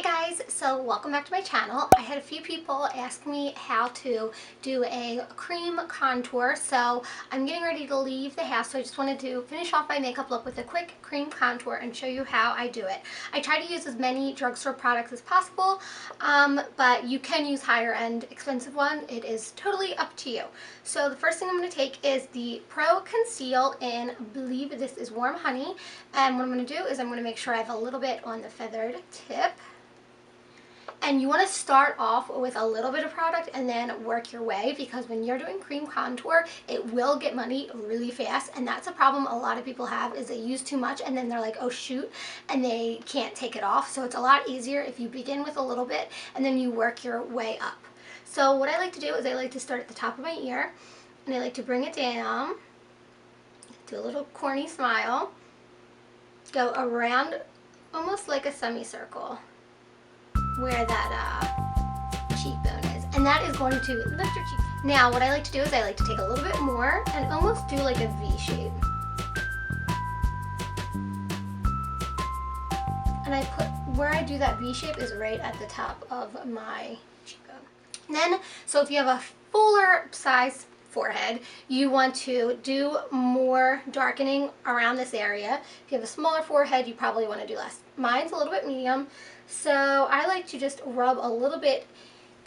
Guys, so welcome back to my channel. I had a few people ask me how to do a cream contour, so I'm getting ready to leave the house, so I just wanted to finish off my makeup look with a quick cream contour and show you how I do it. I try to use as many drugstore products as possible, but you can use higher end expensive one. It is totally up to you. So the first thing I'm going to take is the Pro Conceal in, I believe this is Warm Honey, and what I'm going to do is I'm going to make sure I have a little bit on the feathered tip. And you want to start off with a little bit of product and then work your way, because when you're doing cream contour, it will get muddy really fast, and that's a problem a lot of people have, is they use too much and then they're like, oh shoot, and they can't take it off. So it's a lot easier if you begin with a little bit and then you work your way up. So what I like to do is I like to start at the top of my ear and I like to bring it down, do a little corny smile, go around almost like a semicircle where that cheekbone is, and that is going to lift your cheek. Now what I like to do is I like to take a little bit more and almost do like a V shape, and I put where I do that V shape is right at the top of my cheekbone. And then, so if you have a fuller size forehead, you want to do more darkening around this area. If you have a smaller forehead, you probably want to do less. Mine's a little bit medium, so I like to just rub a little bit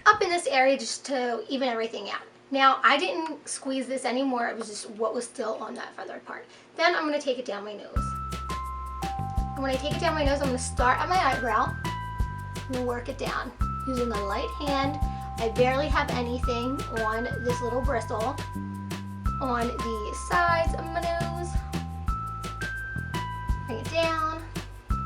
up in this area just to even everything out. Now, I didn't squeeze this anymore, it was just what was still on that feathered part. Then I'm going to take it down my nose. And when I take it down my nose, I'm going to start at my eyebrow and work it down using a light hand. I barely have anything on this little bristle on the sides of my nose. Bring it down,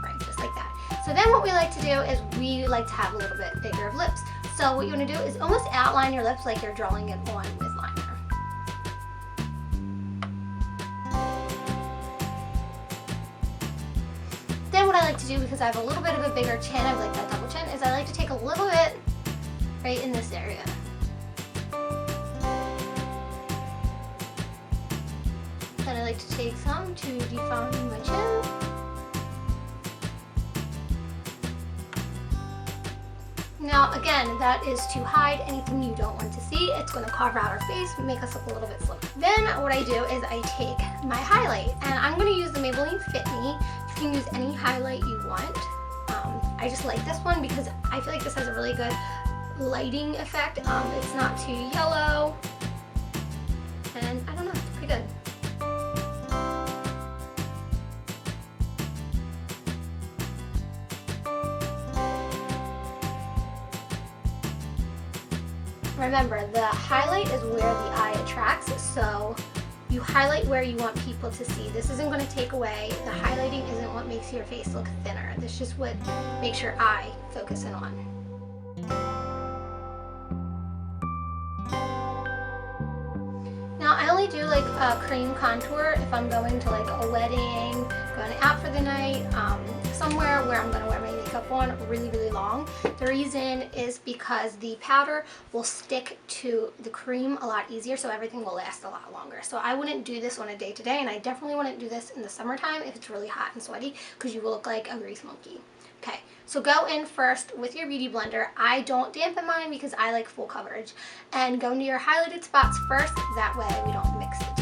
right, just like that. So then what we like to do is we like to have a little bit bigger of lips. So what you want to do is almost outline your lips like you're drawing it on with liner. Then what I like to do, because I have a little bit of a bigger chin, I have like that double chin, is I like to take a little bit right in this area. Then I like to take some to define my chin. Now again, that is to hide anything you don't want to see. It's going to carve out our face, make us look a little bit slimmer. Then what I do is I take my highlight, and I'm going to use the Maybelline Fit Me. You can use any highlight you want. I just like this one because I feel like this has a really good lighting effect. It's not too yellow, and I don't know, it's pretty good. Remember, the highlight is where the eye attracts, so you highlight where you want people to see. This isn't going to take away, the highlighting isn't what makes your face look thinner. This is just what makes your eye focus in on. Now I only do like a cream contour if I'm going to like a wedding, going out for the night, somewhere where I'm going to wear my makeup on really long. The reason is because the powder will stick to the cream a lot easier, so everything will last a lot longer. So I wouldn't do this on a day to day, and I definitely wouldn't do this in the summertime if it's really hot and sweaty, because you will look like a grease monkey. Okay, so go in first with your beauty blender. I don't dampen mine because I like full coverage. And go into your highlighted spots first, that way we don't mix the two.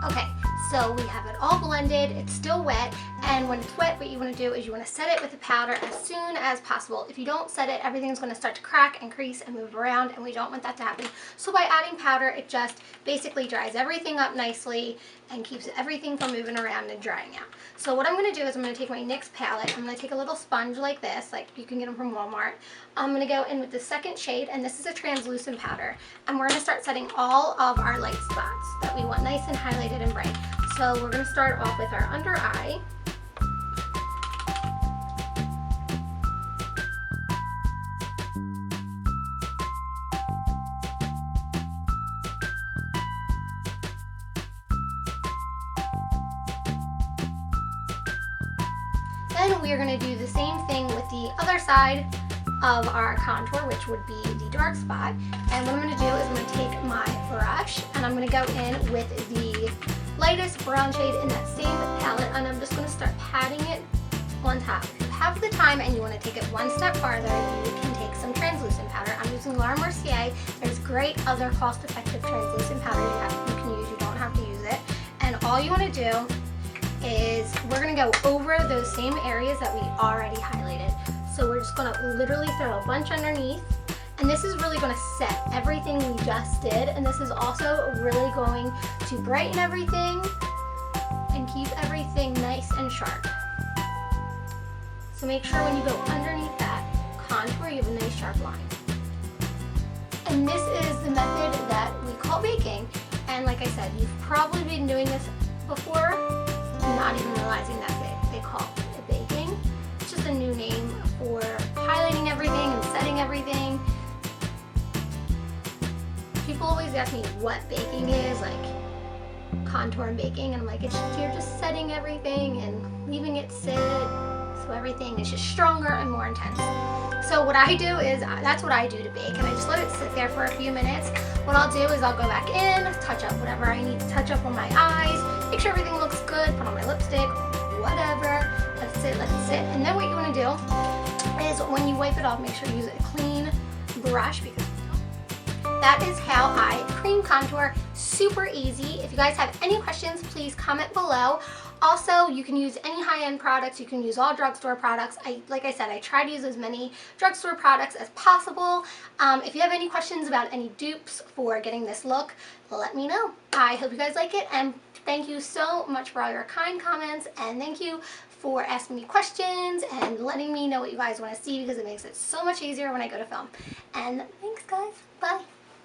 Okay, so we have it all blended, it's still wet, and when it's wet, what you want to do is you want to set it with the powder as soon as possible. If you don't set it, everything's going to start to crack and crease and move around, and we don't want that to happen. So by adding powder, it just basically dries everything up nicely and keeps everything from moving around and drying out. So what I'm going to do is I'm going to take my NYX palette, I'm going to take a little sponge like this, like you can get them from Walmart. I'm going to go in with the second shade, and this is a translucent powder, and we're going to start setting all of our light spots that we want nice and highlighted and bright. So we're going to start off with our under eye. Then we are going to do the same thing with the other side of our contour, which would be the dark spot. And what I'm going to do is I'm going to take my brush and I'm going to go in with the lightest brown shade in that same palette, and I'm just going to start patting it on top. If you have the time and you want to take it one step farther, you can take some translucent powder. I'm using Laura Mercier. There's great other cost-effective translucent powder you can use. You don't have to use it. And all you want to do is we're going to go over those same areas that we already highlighted. So we're just going to literally throw a bunch underneath. And this is really going to set everything we just did. And this is also really going to brighten everything and keep everything nice and sharp. So make sure when you go underneath that contour, you have a nice sharp line. And this is the method that we call baking. And like I said, you've probably been doing this before, not even realizing that they call it baking. It's just a new name for highlighting everything and setting everything. People always ask me what baking is, like contour and baking, and I'm like, you're just setting everything and leaving it sit. So everything is just stronger and more intense. So what I do is, that's what I do to bake, and I just let it sit there for a few minutes. What I'll do is I'll go back in, touch up whatever I need to touch up on my eyes, make sure everything looks good, put on my lipstick, whatever, let it sit. And then what you want to do is when you wipe it off, make sure you use a clean brush, because that is how I cream contour. Super easy. If you guys have any questions, please comment below. Also, you can use any high-end products. You can use all drugstore products. Like I said, I try to use as many drugstore products as possible. If you have any questions about any dupes for getting this look, let me know. I hope you guys like it, and thank you so much for all your kind comments, and thank you for asking me questions and letting me know what you guys want to see, because it makes it so much easier when I go to film. And thanks, guys. Bye.